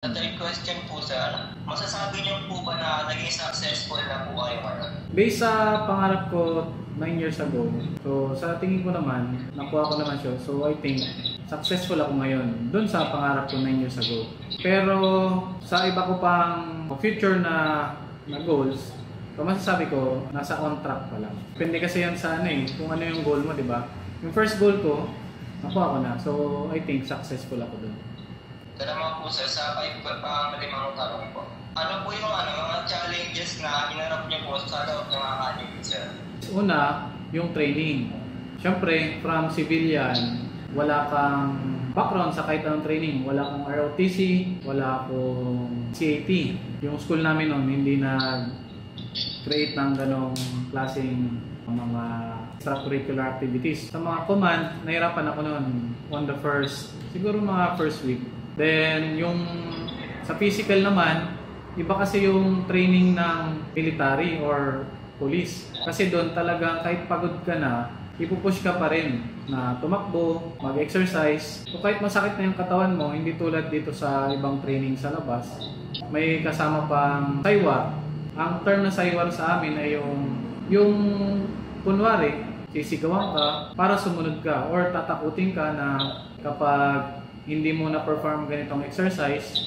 Sa third question po sir, masasabi niyo po ba na naging successful na po kayo ngayon? Based sa pangarap ko 9 years ago, so sa tingin ko naman, nakuha ko naman siya. So I think successful ako ngayon dun sa pangarap ko 9 years ago. Pero sa iba ko pang future na goals, so masasabi ko, nasa on track pa lang. Depende kasi yan sa kung ano yung goal mo, di ba? Yung first goal ko, nakuha ko na. So I think successful ako dun. Salamat po sir, sa malimang tanong po. Ano po yung mga challenges na hinarap niyo po sa loob ng academy sir? Una, yung training. Siyempre, from civilian, wala kang background sa kahit anong training. Wala akong ROTC, wala akong CAT. Yung school namin noon, hindi na-create ng ganong klaseng mga extracurricular activities. Sa mga command, nahirapan ako noon on the siguro mga first week. Then, yung sa physical naman, iba kasi yung training ng military or police. Kasi doon talaga kahit pagod ka na, ipupush ka pa rin na tumakbo, mag-exercise. So kahit masakit na yung katawan mo, hindi tulad dito sa ibang training sa labas, may kasama pang saywar. Ang term na saywar sa amin ay yung kunwari, sisigawan ka para sumunod ka or tatakutin ka na kapag hindi mo na-perform ganitong exercise,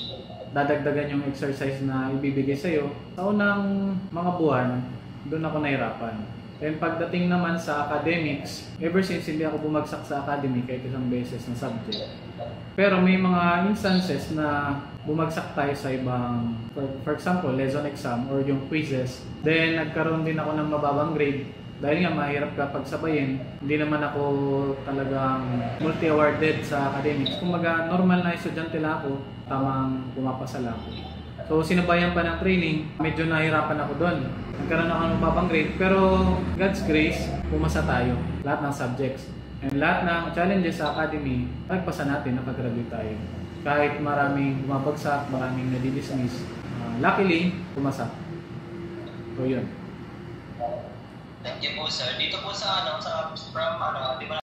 dadagdagan yung exercise na ibibigay sa'yo. Sa unang mga buwan, doon ako nahirapan. And pagdating naman sa academics, ever since hindi ako bumagsak sa academy kahit isang beses na subject. Pero may mga instances na bumagsak tayo sa ibang, for example, lesson exam or yung quizzes. Then nagkaroon din ako ng mababang grade. Dahil nga mahirap ka pagsabayin, hindi naman ako talagang multi-awarded sa academics. Kumaga normal na estudyante lang ako, tamang pumapasa lang ako. So sinabayan pa ng training, medyo nahirapan ako doon. Nagkaroon ako ng mababang grade, pero God's grace, pumasa tayo. Lahat ng subjects. And lahat ng challenges sa academy, pagpasa natin, nakagraduate tayo. Kahit maraming bumabagsak, maraming nadidismiss. Luckily, pumasa. So yun. Thank you po sir. Dito po sa from di ba